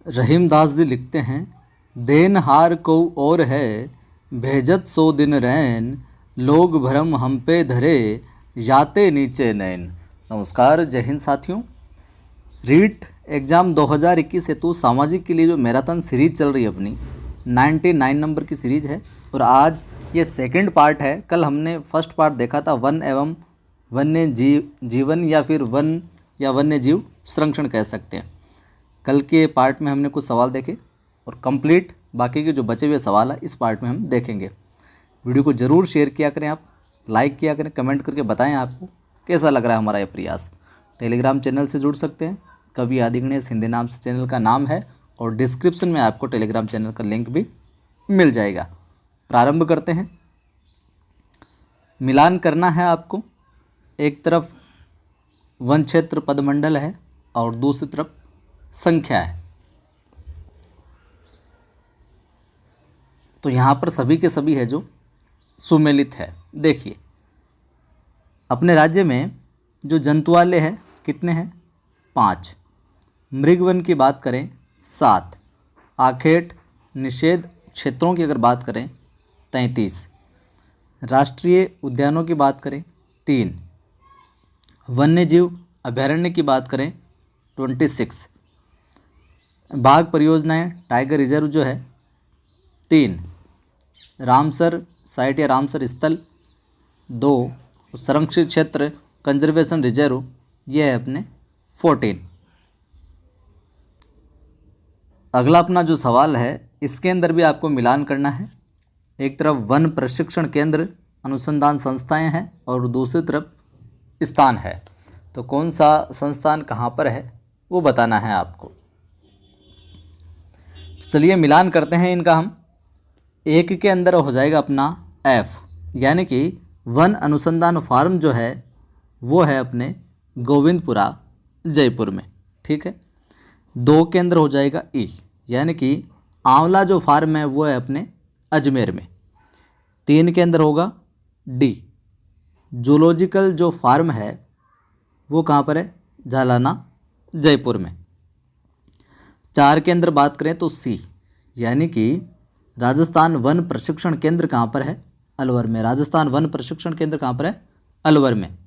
रहीमदास जी लिखते हैं, देनहार को और है भेजत सो दिन रैन, लोग भरम हम पे धरे याते नीचे नैन। नमस्कार, जय हिंद साथियों। रीट एग्ज़ाम 2021 हेतु सामाजिक के लिए जो मैराथन सीरीज चल रही है अपनी 99 नंबर की सीरीज है और आज ये सेकंड पार्ट है। कल हमने फर्स्ट पार्ट देखा था वन एवं वन्य जीवन या फिर वन या वन्य जीव संरक्षण कह सकते हैं। कल के पार्ट में हमने कुछ सवाल देखे और कंप्लीट बाकी के जो बचे हुए सवाल है इस पार्ट में हम देखेंगे। वीडियो को ज़रूर शेयर किया करें, आप लाइक किया करें, कमेंट करके बताएं आपको कैसा लग रहा है हमारा ये प्रयास। टेलीग्राम चैनल से जुड़ सकते हैं, कवि आदिगणेश हिंदी नाम से चैनल का नाम है और डिस्क्रिप्शन में आपको टेलीग्राम चैनल का लिंक भी मिल जाएगा। प्रारंभ करते हैं। मिलान करना है आपको। एक तरफ वन क्षेत्र पदमंडल है और दूसरी तरफ संख्या है। तो यहाँ पर सभी के सभी है जो सुमेलित है। देखिए, अपने राज्य में जो जंतुआलय है कितने हैं? 5। मृगवन की बात करें 7। आखेट निषेध क्षेत्रों की अगर बात करें 33। राष्ट्रीय उद्यानों की बात करें 3। वन्य जीव अभयारण्य की बात करें 26। बाघ परियोजनाएं टाइगर रिजर्व जो है 3। रामसर साइट या रामसर स्थल 2। संरक्षित क्षेत्र कंजर्वेशन रिजर्व ये है अपने 14। अगला अपना जो सवाल है इसके अंदर भी आपको मिलान करना है। एक तरफ वन प्रशिक्षण केंद्र अनुसंधान संस्थाएं हैं और दूसरी तरफ स्थान है। तो कौन सा संस्थान कहाँ पर है वो बताना है आपको। तो चलिए मिलान करते हैं इनका हम। एक के अंदर हो जाएगा अपना F, यानी कि वन अनुसंधान फार्म जो है वो है अपने गोविंदपुरा जयपुर में, ठीक है। 2 के अंदर हो जाएगा E, यानी कि आंवला जो फार्म है वो है अपने अजमेर में। 3 के अंदर होगा D, जूलॉजिकल जो फार्म है वो कहाँ पर है? झालाना जयपुर में। 4 के अंदर बात करें तो C, यानी कि राजस्थान वन प्रशिक्षण केंद्र कहाँ पर है? अलवर में। राजस्थान वन प्रशिक्षण केंद्र कहाँ पर है? अलवर में।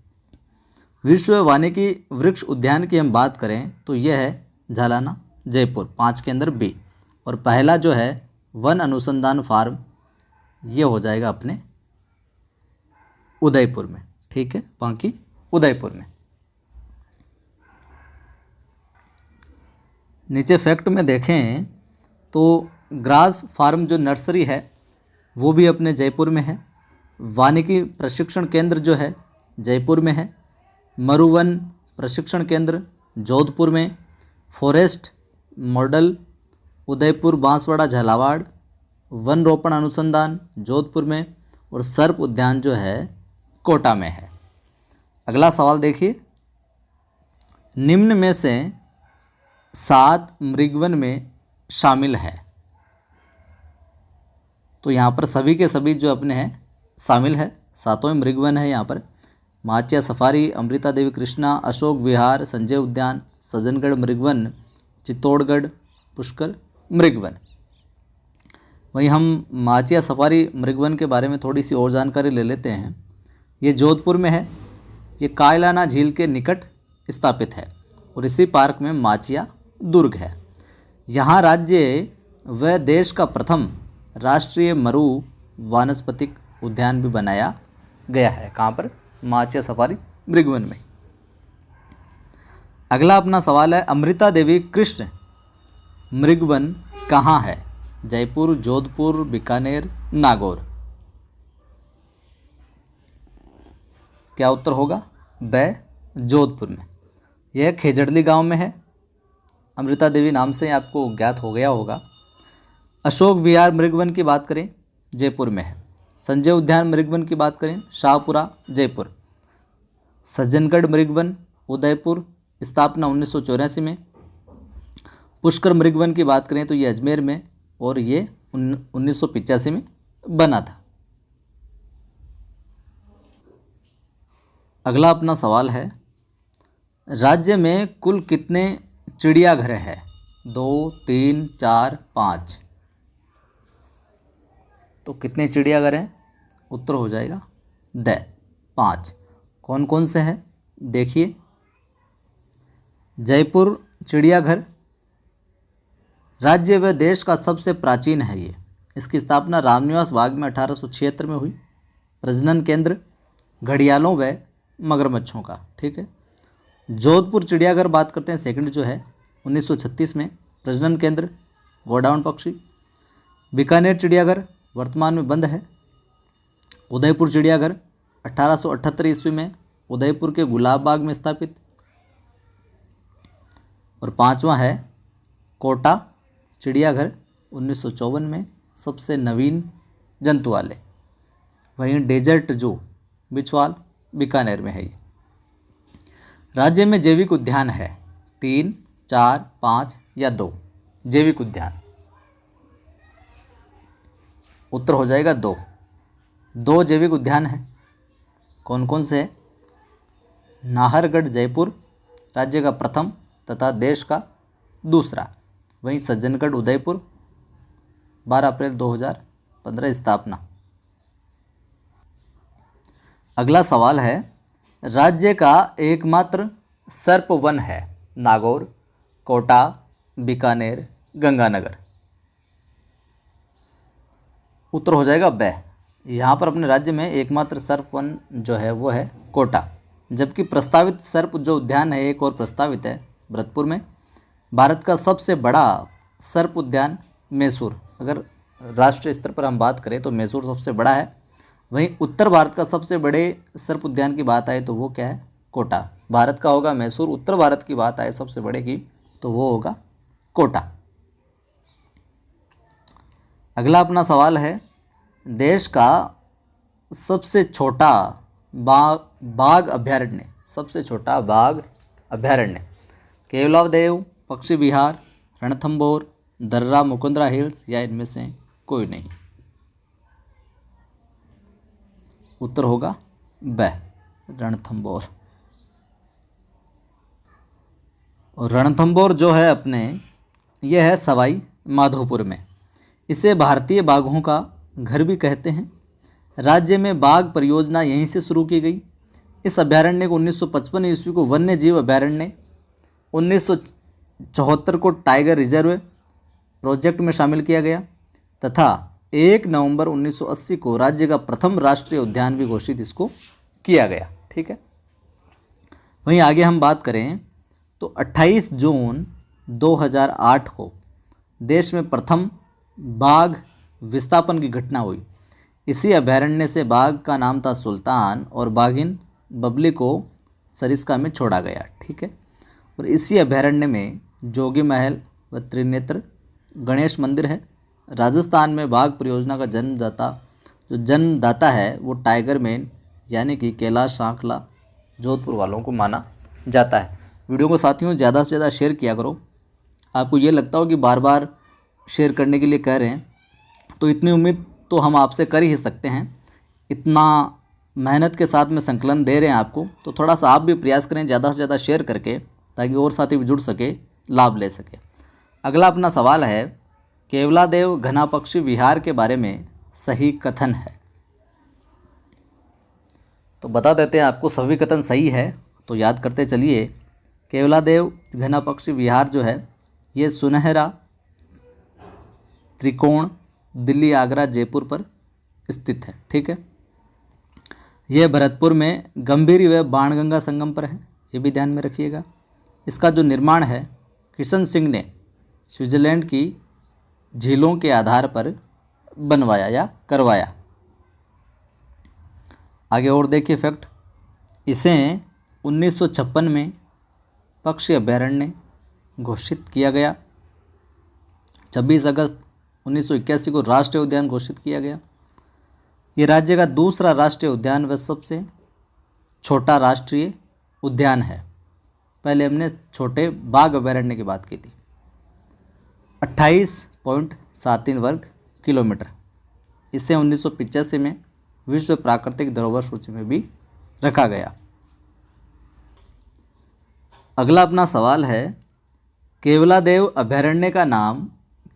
विश्व वानिकी वृक्ष उद्यान की हम बात करें तो यह है झालाना जयपुर। 5 के अंदर B और पहला जो है वन अनुसंधान फार्म ये हो जाएगा अपने उदयपुर में, ठीक है, बाकी उदयपुर में। नीचे फैक्ट में देखें तो ग्रास फार्म जो नर्सरी है वो भी अपने जयपुर में है। वानिकी प्रशिक्षण केंद्र जो है जयपुर में है। मरुवन प्रशिक्षण केंद्र जोधपुर में। Forest model Udaipur Banswara Jhalawar. One रोपण अनुसंधान जोधपुर में और सर्प उद्यान जो है कोटा में है। अगला सवाल देखिए, निम्न में से 7 मृगवन में शामिल है। तो यहाँ पर सभी के सभी जो अपने हैं शामिल है, 7 मृगवन है यहाँ पर। माचिया सफारी, अमृता देवी कृष्णा, अशोक विहार, संजय उद्यान, सज्जनगढ़ मृगवन, चित्तौड़गढ़ पुष्कर मृगवन। वहीं हम माचिया सफारी मृगवन के बारे में थोड़ी सी और जानकारी ले लेते हैं। ये जोधपुर में है। ये कायलाना झील के निकट स्थापित है और इसी पार्क में माचिया दुर्ग है। यहाँ राज्य व देश का प्रथम राष्ट्रीय मरु वानस्पतिक उद्यान भी बनाया गया है। कहाँ पर? माचिया सफारी मृगवन में। अगला अपना सवाल है, अमृता देवी कृष्ण मृगवन कहाँ है? जयपुर, जोधपुर, बीकानेर, नागौर। क्या उत्तर होगा? ब, जोधपुर में। यह खेजड़ली गांव में है। अमृता देवी नाम से आपको ज्ञात हो गया होगा। अशोक विहार मृगवन की बात करें जयपुर में है। संजय उद्यान मृगवन की बात करें शाहपुरा जयपुर। सज्जनगढ़ मृगवन उदयपुर, स्थापना 1984 में। पुष्कर मृगवन की बात करें तो ये अजमेर में और ये 1985 में बना था। अगला अपना सवाल है, राज्य में कुल कितने चिड़ियाघर है? 2, 3, 4, 5। तो कितने चिड़ियाघर हैं? उत्तर हो जाएगा 5। कौन कौन से हैं देखिए। जयपुर चिड़ियाघर राज्य व देश का सबसे प्राचीन है ये। इसकी स्थापना रामनिवास बाग में 1876 में हुई। प्रजनन केंद्र घड़ियालों व मगरमच्छों का, ठीक है। जोधपुर चिड़ियाघर बात करते हैं, सेकंड जो है 1936 में। प्रजनन केंद्र गोडाउन पक्षी। बीकानेर चिड़ियाघर वर्तमान में बंद है। उदयपुर चिड़ियाघर 1878 ईस्वी में उदयपुर के गुलाब बाग में स्थापित। और 5वां है कोटा चिड़ियाघर 1954 में, सबसे नवीन जंतुआलय। वहीं डेजर्ट जू बिछवाल बीकानेर में है ये। राज्य में जैविक उद्यान है 3, 4, 5 या 2 जैविक उद्यान। उत्तर हो जाएगा 2 जैविक उद्यान हैं। कौन कौन से हैं? नाहरगढ़ जयपुर राज्य का प्रथम तथा देश का दूसरा। वहीं सज्जनगढ़ उदयपुर 12 अप्रैल 2015 स्थापना। अगला सवाल है, राज्य का एकमात्र सर्प वन है नागौर, कोटा, बीकानेर, गंगानगर। उत्तर हो जाएगा ब। यहाँ पर अपने राज्य में एकमात्र सर्प वन जो है वो है कोटा। जबकि प्रस्तावित सर्प जो उद्यान है एक और प्रस्तावित है भरतपुर में। भारत का सबसे बड़ा सर्प उद्यान मैसूर, अगर राष्ट्रीय स्तर पर हम बात करें तो मैसूर सबसे बड़ा है। वहीं उत्तर भारत का सबसे बड़े सर्प उद्यान की बात आए तो वो क्या है? कोटा। भारत का होगा मैसूर, उत्तर भारत की बात आए सबसे बड़े की तो वो होगा कोटा। अगला अपना सवाल है, देश का सबसे छोटा बाघ अभयारण्य, सबसे छोटा बाघ अभयारण्य केवलादेव पक्षी विहार, रणथंभौर, दर्रा मुकुंदरा हिल्स या इनमें से कोई नहीं। उत्तर होगा ब, रणथंभौर। और रणथंभौर जो है अपने यह है सवाई माधोपुर में। इसे भारतीय बाघों का घर भी कहते हैं। राज्य में बाघ परियोजना यहीं से शुरू की गई। इस अभयारण्य को 1955 ईस्वी को वन्य जीव अभयारण्य, 1974 को टाइगर रिजर्व प्रोजेक्ट में शामिल किया गया तथा 1 नवंबर 1980 को राज्य का प्रथम राष्ट्रीय उद्यान भी घोषित इसको किया गया। ठीक है। वहीं आगे हम बात करें तो 28 जून 2008 को देश में प्रथम बाघ विस्थापन की घटना हुई। इसी अभयारण्य से बाघ का नाम था सुल्तान और बाघिन बबली को सरिस्का में छोड़ा गया। ठीक है। और इसी अभयारण्य में जोगी महल व त्रिनेत्र गणेश मंदिर है। राजस्थान में बाघ परियोजना का जन्मदाता है वो टाइगर मैन यानी कि कैलाश सांखला जोधपुर वालों को माना जाता है। वीडियो को साथियों ज़्यादा से ज़्यादा शेयर किया करो। आपको ये लगता हो कि बार बार शेयर करने के लिए कह रहे हैं तो इतनी उम्मीद तो हम आपसे कर ही सकते हैं। इतना मेहनत के साथ में संकलन दे रहे हैं आपको, तो थोड़ा सा आप भी प्रयास करें ज़्यादा से ज़्यादा शेयर करके, ताकि और साथी भी जुड़ सके, लाभ ले सके। अगला अपना सवाल है, केवलादेव घना पक्षी विहार के बारे में सही कथन है। तो बता देते हैं आपको, सभी कथन सही है तो याद करते चलिए। केवलादेव घना पक्षी विहार जो है ये सुनहरा त्रिकोण दिल्ली, आगरा, जयपुर पर स्थित है। ठीक है। यह भरतपुर में गंभीर व बाणगंगा संगम पर है, ये भी ध्यान में रखिएगा। इसका जो निर्माण है किशन सिंह ने स्विट्जरलैंड की झीलों के आधार पर बनवाया या करवाया। आगे और देखिए फैक्ट, इसे 1956 में पक्षी अभयारण्य घोषित किया गया। 26 अगस्त 1981 को राष्ट्रीय उद्यान घोषित किया गया। ये राज्य का दूसरा राष्ट्रीय उद्यान व सबसे छोटा राष्ट्रीय उद्यान है। पहले हमने छोटे बाघ अभयारण्य की बात की थी। 28.73 वर्ग किलोमीटर। इसे 1985 में विश्व प्राकृतिक धरोहर सूची में भी रखा गया। अगला अपना सवाल है, केवलादेव अभयारण्य का नाम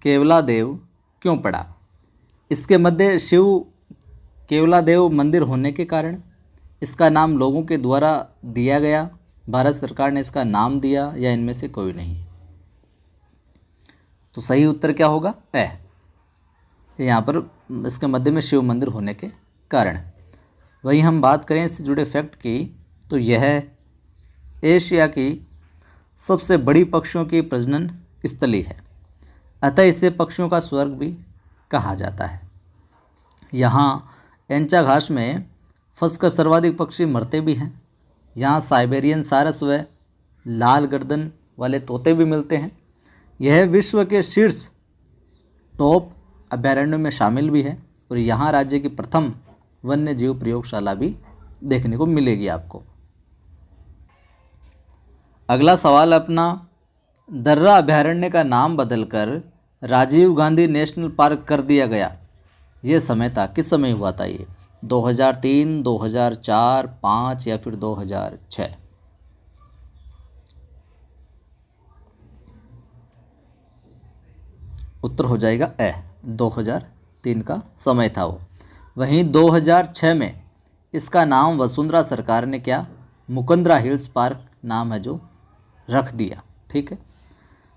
केवलादेव क्यों पड़ा? इसके मध्य शिव केवलादेव मंदिर होने के कारण, इसका नाम लोगों के द्वारा दिया गया, भारत सरकार ने इसका नाम दिया, या इनमें से कोई नहीं? तो सही उत्तर क्या होगा? ए। यहाँ पर इसके मध्य में शिव मंदिर होने के कारण। वहीं हम बात करें इससे जुड़े फैक्ट की, तो यह एशिया की सबसे बड़ी पक्षियों की प्रजनन स्थली है, अतः इसे पक्षियों का स्वर्ग भी कहा जाता है। यहाँ एंचा घास में फंसकर सर्वाधिक पक्षी मरते भी हैं। यहाँ साइबेरियन सारस व लाल गर्दन वाले तोते भी मिलते हैं। यह विश्व के शीर्ष टॉप अभयारण्यों में शामिल भी है और यहाँ राज्य की प्रथम वन्य जीव प्रयोगशाला भी देखने को मिलेगी आपको। अगला सवाल अपना, दर्रा अभयारण्य का नाम बदलकर राजीव गांधी नेशनल पार्क कर दिया गया, ये समय था, किस समय हुआ था ये? 2003, 2004, 5 या फिर 2006? उत्तर हो जाएगा ए, 2003 का समय था वो। वहीं 2006 में इसका नाम वसुंधरा सरकार ने क्या, मुकंदरा हिल्स पार्क नाम है जो रख दिया। ठीक है।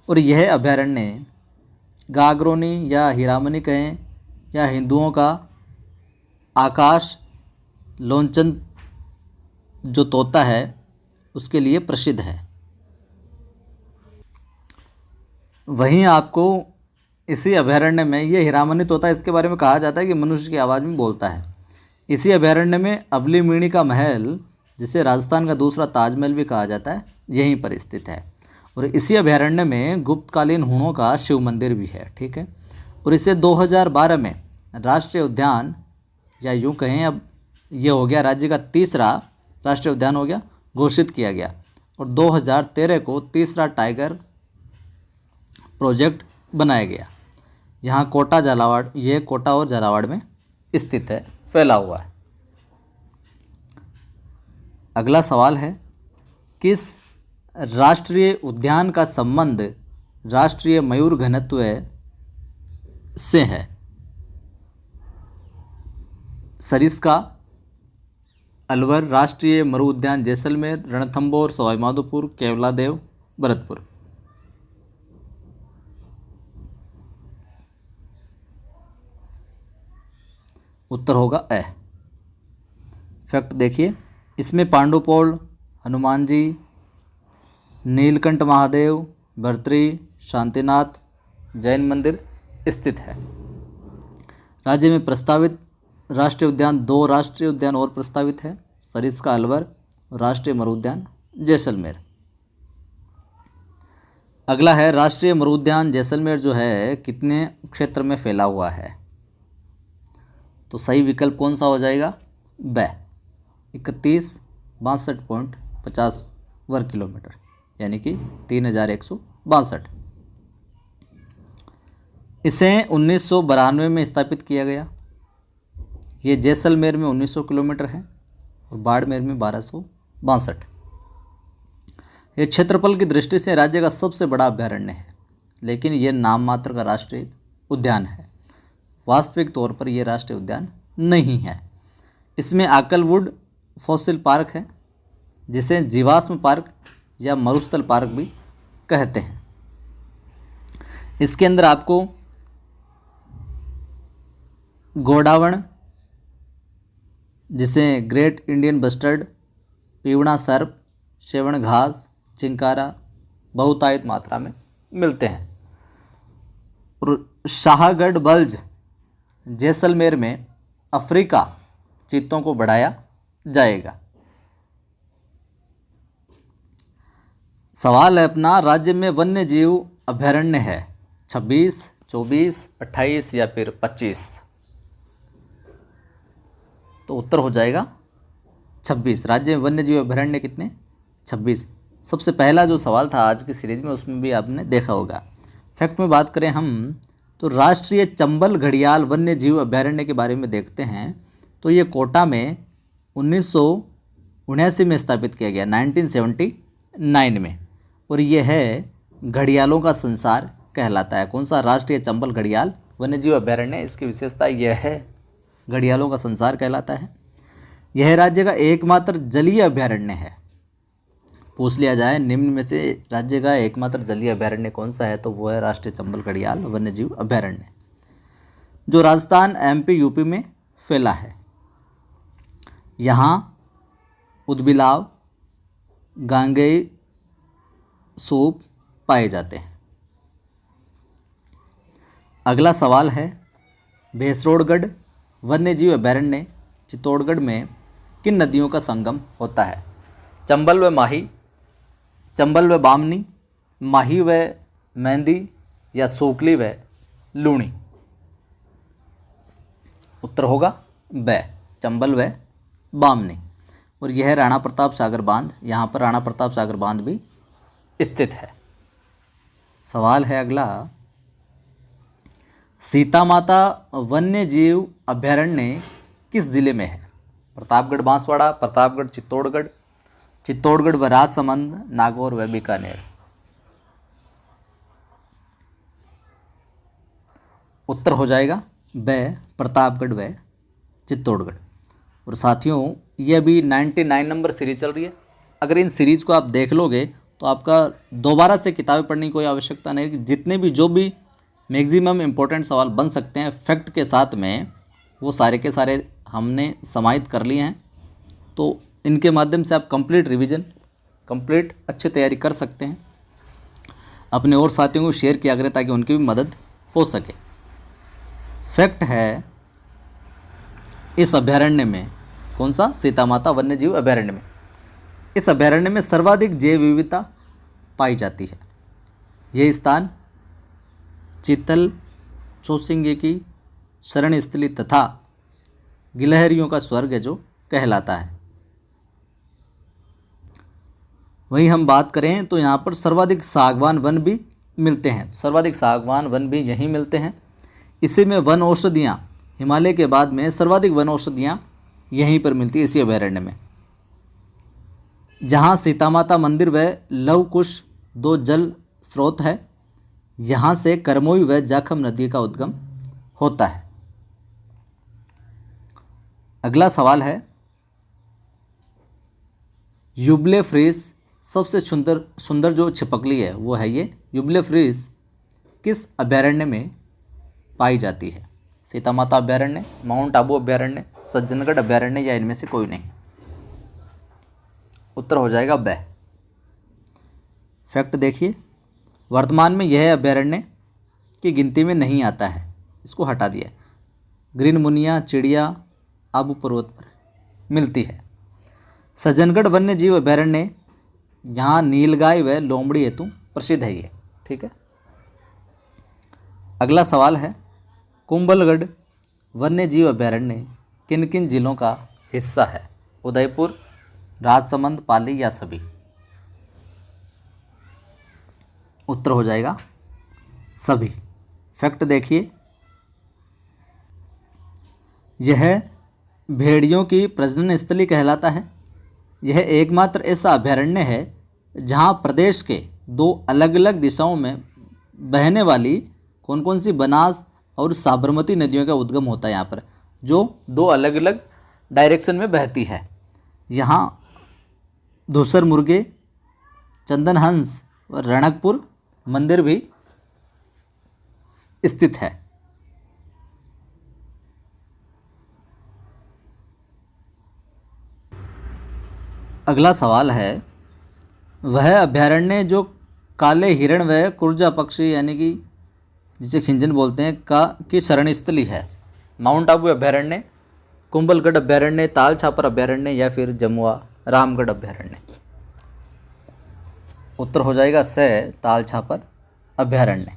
और यह अभयारण्य गागरोनी या हीरामनी कहें या हिंदुओं का आकाश लोचन जो तोता है उसके लिए प्रसिद्ध है। वहीं आपको इसी अभयारण्य में ये हीरामनी तोता, इसके बारे में कहा जाता है कि मनुष्य की आवाज़ में बोलता है। इसी अभयारण्य में अबली मीणी का महल, जिसे राजस्थान का दूसरा ताजमहल भी कहा जाता है, यहीं पर स्थित है। और इसी अभयारण्य में गुप्तकालीन हूणों का शिव मंदिर भी है। ठीक है। और इसे 2012 में राष्ट्रीय उद्यान, या यूँ कहें अब ये हो गया राज्य का तीसरा राष्ट्रीय उद्यान हो गया, घोषित किया गया। और 2013 को तीसरा टाइगर प्रोजेक्ट बनाया गया। यहाँ कोटा झालावाड़, ये कोटा और झालावाड़ में स्थित है, फैला हुआ है। अगला सवाल है, किस राष्ट्रीय उद्यान का संबंध राष्ट्रीय मयूर घनत्व से है? सरिस्का, अलवर, राष्ट्रीय मरु उद्यान जैसलमेर, रणथंभौर, सवाई माधोपुर, केवलादेव, भरतपुर? उत्तर होगा ए। फैक्ट देखिए, इसमें पांडुपोल, हनुमान जी, नीलकंठ महादेव, भर्तरी, शांतिनाथ जैन मंदिर स्थित है। राज्य में प्रस्तावित राष्ट्रीय उद्यान, 2 राष्ट्रीय उद्यान और प्रस्तावित है, सरिस्का अलवर, राष्ट्रीय मरु उद्यान जैसलमेर। अगला है, राष्ट्रीय मरु उद्यान जैसलमेर जो है कितने क्षेत्र में फैला हुआ है? तो सही विकल्प कौन सा हो जाएगा? ब, 31,62.50 वर्ग किलोमीटर, यानी कि 3,162। इसे 1992 में स्थापित किया गया। ये जैसलमेर में 1900 किलोमीटर है और बाड़मेर में 1262। ये क्षेत्रफल की दृष्टि से राज्य का सबसे बड़ा अभयारण्य है, लेकिन ये नाम मात्र का राष्ट्रीय उद्यान है। वास्तविक तौर पर यह राष्ट्रीय उद्यान नहीं है। इसमें आकलवुड फॉसिल पार्क है, जिसे जीवाश्म पार्क या मरुस्थल पार्क भी कहते हैं। इसके अंदर आपको गोडावण, जिसे ग्रेट इंडियन बस्टर्ड, पीवड़ा सर्प, सेवण घास, चिंकारा बहुतायत मात्रा में मिलते हैं। और शाहगढ़ बल्ज जैसलमेर में अफ्रीका चीतों को बढ़ाया जाएगा। सवाल है अपना, राज्य में वन्य जीव अभयारण्य है 26, 24, 28 या फिर 25? तो उत्तर हो जाएगा 26। राज्य में वन्य जीव अभयारण्य कितने? 26। सबसे पहला जो सवाल था आज की सीरीज में, उसमें भी आपने देखा होगा। फैक्ट में बात करें हम, तो राष्ट्रीय चंबल घड़ियाल वन्य जीव अभयारण्य के बारे में देखते हैं। तो ये कोटा में 1979 में स्थापित किया गया, 1979 में। और ये है घड़ियालों का संसार कहलाता है। कौन सा? राष्ट्रीय चंबल घड़ियाल वन्यजीव अभयारण्य। इसकी विशेषता यह है, घड़ियालों का संसार कहलाता है। यह राज्य का एकमात्र जलीय अभयारण्य है। पूछ लिया जाए निम्न में से राज्य का एकमात्र जलीय अभयारण्य कौन सा है, तो वो है राष्ट्रीय चंबल घड़ियाल वन्यजीव अभयारण्य, जो राजस्थान, एमपी, यूपी में फैला है। यहाँ उदबिलाव, गांगेय सूप पाए जाते हैं। अगला सवाल है, भैंसरोडगढ़ वन्यजीव अभयारण्य चित्तौड़गढ़ में किन नदियों का संगम होता है? चंबल व माही, चंबल व बामनी, माही व मेहंदी, या सोकली व लूणी? उत्तर होगा ब, चंबल व बामनी। और यह राणा प्रताप सागर बांध, यहाँ पर राणा प्रताप सागर बांध भी स्थित है। सवाल है अगला, सीता माता वन्यजीव अभयारण्य किस जिले में है? प्रतापगढ़, बांसवाड़ा, प्रतापगढ़, चित्तौड़गढ़, चित्तौड़गढ़ व राजसमंद, नागौर व बीकानेर? उत्तर हो जाएगा ब, प्रतापगढ़ व चित्तौड़गढ़। और साथियों, ये अभी 99 नंबर सीरीज चल रही है। अगर इन सीरीज़ को आप देख लोगे तो आपका दोबारा से किताबें पढ़ने की कोई आवश्यकता नहीं। जितने भी जो भी मैक्सिमम इम्पोर्टेंट सवाल बन सकते हैं फैक्ट के साथ में, वो सारे के सारे हमने समाहित कर लिए हैं। तो इनके माध्यम से आप कंप्लीट रिवीजन, कंप्लीट अच्छी तैयारी कर सकते हैं। अपने और साथियों को शेयर किया करें ताकि उनकी भी मदद हो सके। फैक्ट है, इस अभयारण्य में, कौन सा? सीता माता वन्यजीव अभयारण्य में, इस अभयारण्य में सर्वाधिक जैव विविधता पाई जाती है। यह स्थान चीतल चौसिंगे की शरण स्थली तथा गिलहरियों का स्वर्ग है जो कहलाता है। वहीं हम बात करें तो यहाँ पर सर्वाधिक सागवान वन भी मिलते हैं। सर्वाधिक सागवान वन भी यहीं मिलते हैं। इसी में वन औषधियाँ, हिमालय के बाद में सर्वाधिक वन औषधियाँ यहीं पर मिलती है, इसी अभयारण्य में। जहाँ सीता माता मंदिर व लव कुश दो जल स्रोत है, यहाँ से करमोई व जाखम नदी का उद्गम होता है। अगला सवाल है, यूबलेफ्रिस सबसे सुंदर जो छिपकली है वो है ये यूबलेफ्रिस, किस अभयारण्य में पाई जाती है? सीता माता अभयारण्य, माउंट आबू अभयारण्य, सज्जनगढ़ अभयारण्य, या इनमें से कोई नहीं? उत्तर हो जाएगा ब। फैक्ट देखिए, वर्तमान में यह अभयारण्य की गिनती में नहीं आता है, इसको हटा दिया। ग्रीन मुनिया चिड़िया आबू पर्वत पर मिलती है। सज्जनगढ़ वन्य जीव अभयारण्य, यहाँ नीलगाय व लोमड़ी हेतु प्रसिद्ध है ये। ठीक है। अगला सवाल है, कुंभलगढ़ वन्य जीव अभयारण्य किन किन जिलों का हिस्सा है? उदयपुर, राजसमंद, पाली, या सभी? उत्तर हो जाएगा सभी। फैक्ट देखिए, यह भेड़ियों की प्रजनन स्थली कहलाता है। यह एकमात्र ऐसा अभयारण्य है जहां प्रदेश के दो अलग अलग दिशाओं में बहने वाली कौन कौन सी बनास और साबरमती नदियों का उद्गम होता है। यहाँ पर जो दो अलग अलग डायरेक्शन में बहती है। यहाँ धूसर मुर्गे, चंदन हंस और रणकपुर मंदिर भी स्थित है। अगला सवाल है, वह अभयारण्य जो काले हिरण व कुर्जा पक्षी यानी कि जिसे खिंजन बोलते हैं की शरण स्थली है? माउंट आबू अभयारण्य, कुंभलगढ़ अभयारण्य, ताल छापर अभयारण्य, या फिर जमुआ रामगढ़ अभयारण्य? उत्तर हो जाएगा स, ताल छापर अभयारण्य।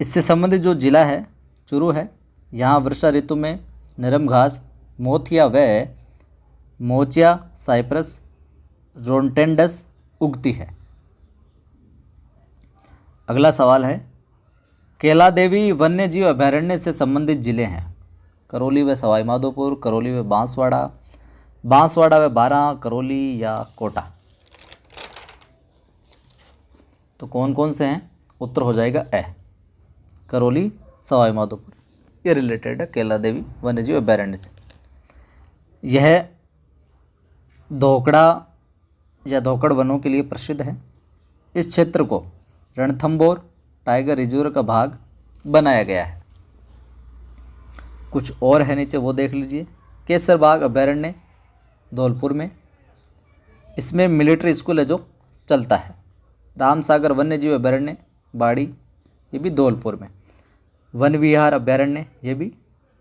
इससे संबंधित जो जिला है चूरू है। यहाँ वर्षा ऋतु में नरम घास, मोथिया व मोचिया साइप्रस रोन्टेंडस उगती है। अगला सवाल है, केला देवी वन्य जीव अभयारण्य से संबंधित जिले हैं? करौली व सवाई माधोपुर, करौली व बांसवाड़ा, बांसवाड़ा व बारां, करौली, या कोटा? तो कौन कौन से हैं? उत्तर हो जाएगा ए, करौली, सवाई माधोपुर, ये रिलेटेड है कैला देवी वन्यजीव अभयारण्य से। यह धोकड़ा या धोकड़ वनों के लिए प्रसिद्ध है। इस क्षेत्र को रणथंभौर टाइगर रिजर्व का भाग बनाया गया है। कुछ और है नीचे, वो देख लीजिए। केसरबाग अभयारण्य धौलपुर में, इसमें मिलिट्री स्कूल है जो चलता है। रामसागर वन्यजीव अभयारण्य बाड़ी, ये भी धौलपुर में। वन विहार अभयारण्य, ये भी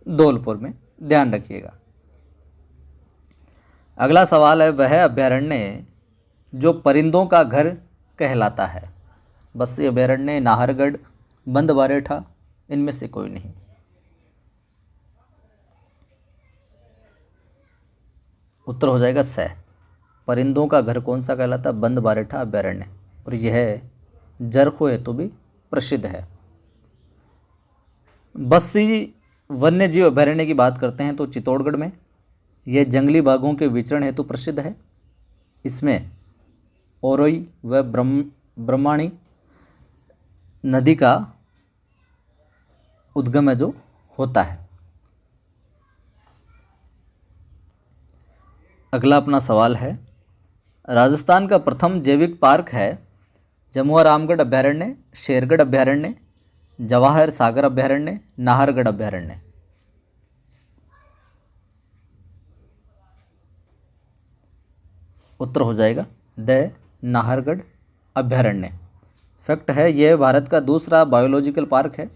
धौलपुर में, ध्यान रखिएगा। अगला सवाल है, वह अभयारण्य जो परिंदों का घर कहलाता है। बस्सी अभयारण्य, नाहरगढ़, बंदबारेठा, इनमें से कोई नहीं। उत्तर हो जाएगा स, परिंदों का घर कौन सा कहलाता है? बंदबारेठा अभयारण्य, और यह जरखो हेतु भी प्रसिद्ध है। बस्सी वन्यजीव अभयारण्य की बात करते हैं तो चित्तौड़गढ़ में, यह जंगली बाघों के विचरण हेतु प्रसिद्ध है। इसमें औरोई व ब्रह्माणी नदी का उद्गम है जो होता है। अगला अपना सवाल है, राजस्थान का प्रथम जैविक पार्क है जमुआ रामगढ़ अभयारण्य, शेरगढ़ अभयारण्य, जवाहर सागर अभयारण्य, नाहरगढ़ अभयारण्य। उत्तर हो जाएगा द नाहरगढ़ अभयारण्य। फैक्ट है, यह भारत का दूसरा बायोलॉजिकल पार्क है।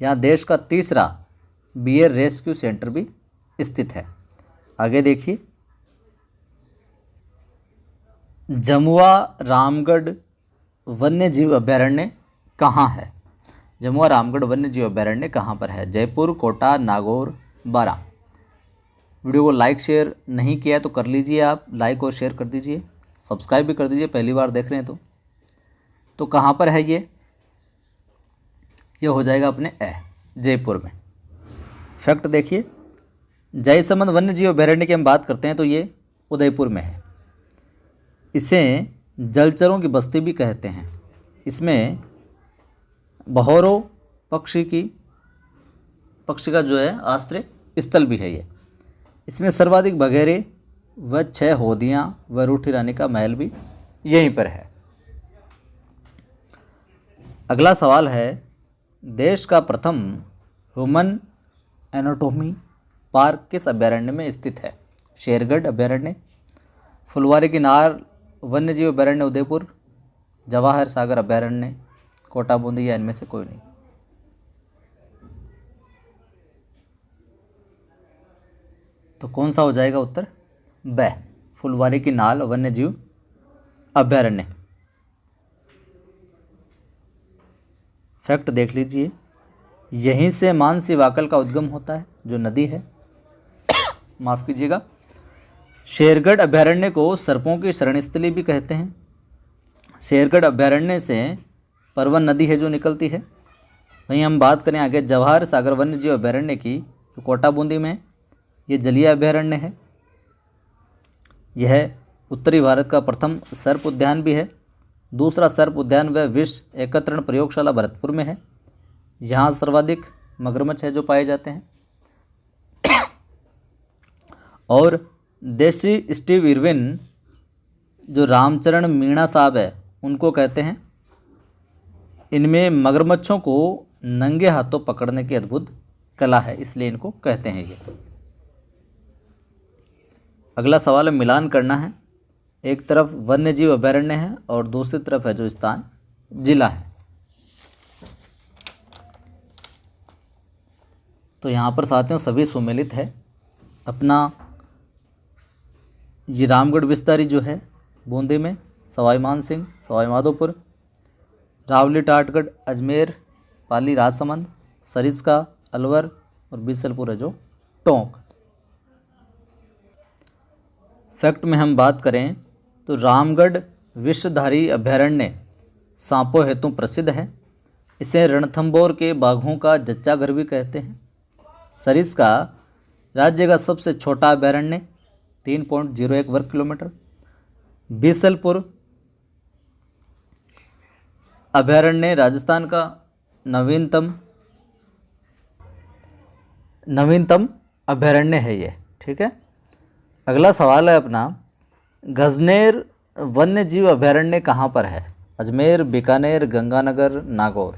यहाँ देश का तीसरा बियर रेस्क्यू सेंटर भी स्थित है। आगे देखिए, जमुआ रामगढ़ वन्यजीव अभयारण्य कहाँ है? जमुआ रामगढ़ वन्यजीव अभयारण्य कहाँ पर है? जयपुर, कोटा, नागौर, बारां। वीडियो को लाइक शेयर नहीं किया है तो कर लीजिए, आप लाइक और शेयर कर दीजिए, सब्सक्राइब भी कर दीजिए पहली बार देख रहे हैं तो कहाँ पर है ये हो जाएगा अपने जयपुर में। फैक्ट देखिए, जयसमंद वन्यजीव अभयारण्य की हम बात करते हैं तो ये उदयपुर में है। इसे जलचरों की बस्ती भी कहते हैं। इसमें बहोरो पक्षी का जो है आश्रय स्थल भी है ये। इसमें सर्वाधिक बघेरे व 6 होदियाँ व रूठी रानी का महल भी यहीं पर है। अगला सवाल है, देश का प्रथम ह्यूमन एनाटोमी पार्क किस अभयारण्य में स्थित है? शेरगढ़ अभयारण्य, फुलवारी की नार वन्यजीव अभयारण्य उदयपुर, जवाहर सागर अभयारण्य कोटा बूंदी, या इनमें से कोई नहीं। तो कौन सा हो जाएगा उत्तर? ब, फुलवारी की नाल वन्यजीव अभयारण्य। फैक्ट देख लीजिए, यहीं से मानसी वाकल का उद्गम होता है जो नदी है। माफ़ कीजिएगा। शेरगढ़ अभयारण्य को सर्पों की शरणस्थली भी कहते हैं। शेरगढ़ अभयारण्य से परवन नदी है जो निकलती है। वहीं हम बात करें आगे जवाहर सागर वन्यजीव अभयारण्य की, जो कोटा बूंदी में, ये जलीय अभयारण्य है। यह उत्तरी भारत का प्रथम सर्प उद्यान भी है। दूसरा सर्प उद्यान व विष एकत्रण प्रयोगशाला भरतपुर में है। यहाँ सर्वाधिक मगरमच्छ है जो पाए जाते हैं। और देसी स्टीव इरविन जो रामचरण मीणा साहब है उनको कहते हैं। इनमें मगरमच्छों को नंगे हाथों पकड़ने की अद्भुत कला है, इसलिए इनको कहते हैं ये। अगला सवाल है, मिलान करना है। एक तरफ वन्यजीव अभयारण्य है और दूसरी तरफ है जो स्थान जिला है। तो यहाँ पर साथियों सभी सुमेलित है। अपना ये रामगढ़ विस्तारी जो है बूंदी में, सवाई मानसिंह सवाई माधोपुर, रावली टाटगढ़ अजमेर, पाली राजसमंद, सरिस्का अलवर और बीसलपुर है जो टोंक। फैक्ट में हम बात करें तो रामगढ़ विषधारी अभयारण्य सांपों हेतु प्रसिद्ध है। इसे रणथंभौर के बाघों का जच्चा घर भी कहते हैं। सरिस्का राज्य का सबसे छोटा अभयारण्य 3.01 वर्ग किलोमीटर। बीसलपुर अभयारण्य राजस्थान का नवीनतम अभयारण्य है ये। ठीक है। अगला सवाल है अपना, गजनेर वन्य जीव अभयारण्य कहाँ पर है? अजमेर, बीकानेर, गंगानगर, नागौर।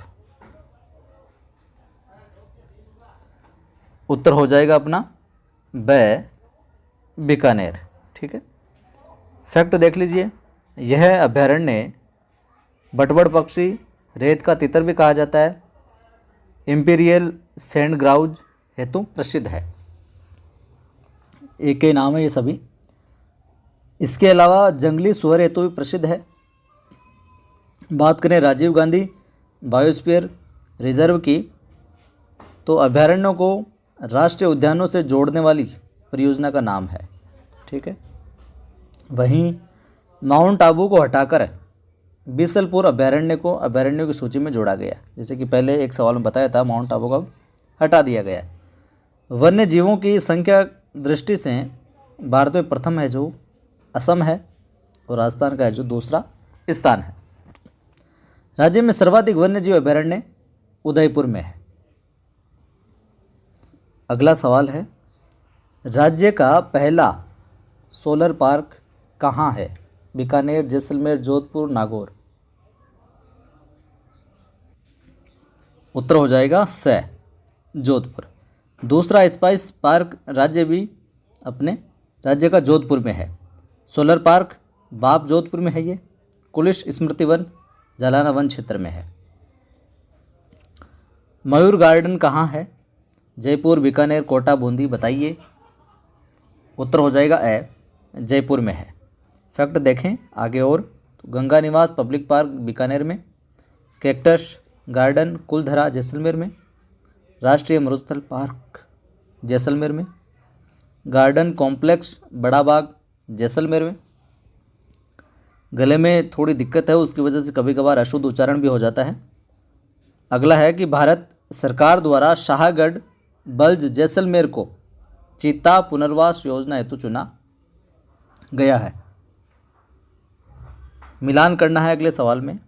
उत्तर हो जाएगा अपना बीकानेर। ठीक है। फैक्ट देख लीजिए, यह अभयारण्य बटबड़ पक्षी, रेत का तितर भी कहा जाता है, इंपीरियल सैंड ग्राउज हेतु प्रसिद्ध है। एक के नाम है ये सभी। इसके अलावा जंगली सुअर हेतु भी प्रसिद्ध है। बात करें राजीव गांधी बायोस्फीयर रिजर्व की, तो अभयारण्यों को राष्ट्रीय उद्यानों से जोड़ने वाली परियोजना का नाम है। ठीक है। वहीं माउंट आबू को हटाकर बीसलपुर अभयारण्य को अभयारण्यों की सूची में जोड़ा गया। जैसे कि पहले एक सवाल में बताया था, माउंट आबू को हटा दिया गया। वन्य जीवों की संख्या दृष्टि से भारत में प्रथम है जो असम है, और राजस्थान का है जो दूसरा स्थान है। राज्य में सर्वाधिक वन्य जीव अभयारण्य उदयपुर में है। अगला सवाल है, राज्य का पहला सोलर पार्क कहाँ है? बीकानेर, जैसलमेर, जोधपुर, नागौर। उत्तर हो जाएगा जोधपुर। दूसरा स्पाइस पार्क अपने राज्य का जोधपुर में है। सोलर पार्क बाप जोधपुर में है ये। कुलिश स्मृति वन जालाना वन क्षेत्र में है। मयूर गार्डन कहाँ है? जयपुर, बीकानेर, कोटा, बूंदी। बताइए। उत्तर हो जाएगा जयपुर में है। फैक्ट देखें आगे और, तो गंगा निवास पब्लिक पार्क बीकानेर में, कैक्टस गार्डन कुलधरा जैसलमेर में, राष्ट्रीय मरुस्थल पार्क जैसलमेर में, गार्डन कॉम्प्लेक्स बड़ा बाग जैसलमेर में। गले में थोड़ी दिक्कत है, उसकी वजह से कभी कभार अशुद्ध उच्चारण भी हो जाता है। अगला है कि भारत सरकार द्वारा शाहगढ़ बल्ज जैसलमेर को चीता पुनर्वास योजना हेतु चुना गया है। मिलान करना है अगले सवाल में।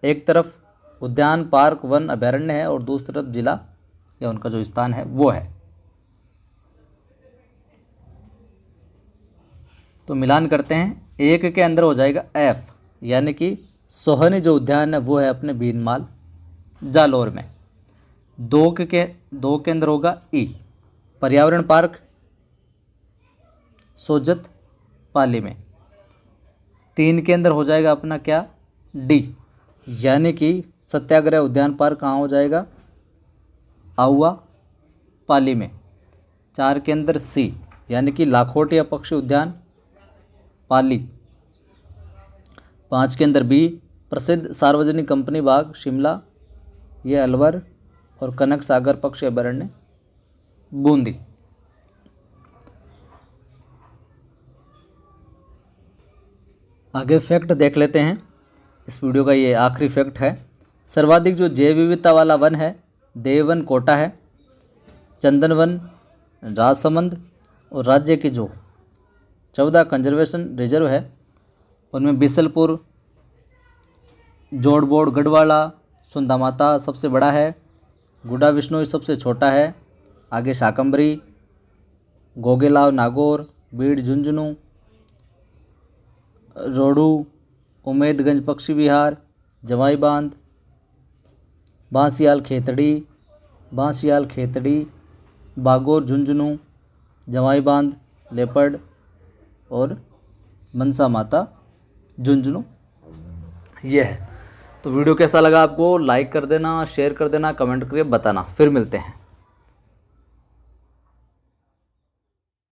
एक तरफ उद्यान पार्क वन अभयारण्य है और दूसरी तरफ जिला या उनका जो स्थान है वो है। तो मिलान करते हैं। एक के अंदर हो जाएगा एफ, यानी कि सोहनी जो उद्यान है वो है अपने भीनमाल जालोर में। दो के अंदर होगा ई, पर्यावरण पार्क सोजत पाली में। 3 के अंदर हो जाएगा अपना क्या, डी, यानी कि सत्याग्रह उद्यान पार्क कहाँ हो जाएगा, आउआ पाली में। 4 के अंदर सी, यानी कि लाखोटिया पक्षी उद्यान पाली। 5 के अंदर बी, प्रसिद्ध सार्वजनिक कंपनी बाग शिमला, ये अलवर, और कनक सागर पक्षी अभयारण्य बूंदी। आगे फैक्ट देख लेते हैं। इस वीडियो का ये आखिरी फैक्ट है। सर्वाधिक जो जैव विविधता वाला वन है देववन कोटा है, चंदन वन राजसमंद, और राज्य के जो 14 कंजर्वेशन रिजर्व है उनमें बीसलपुर, जोड़बोड़, गढ़वाला, सुंदामाता सबसे बड़ा है, गुडा विष्णु सबसे छोटा है, आगे शाकंबरी, गोगेलाव, नागौर, बीड़, झुंझुनू, रोडू, उमेदगंज पक्षी विहार, जवाई बांध, बांसियाल खेतड़ी, बागोर, झुंझुनू, जवाई बांध, लेपर्ड, और मनसा माता झुंझुनू ये है। तो वीडियो कैसा लगा आपको, लाइक कर देना, शेयर कर देना, कमेंट करके बताना। फिर मिलते हैं।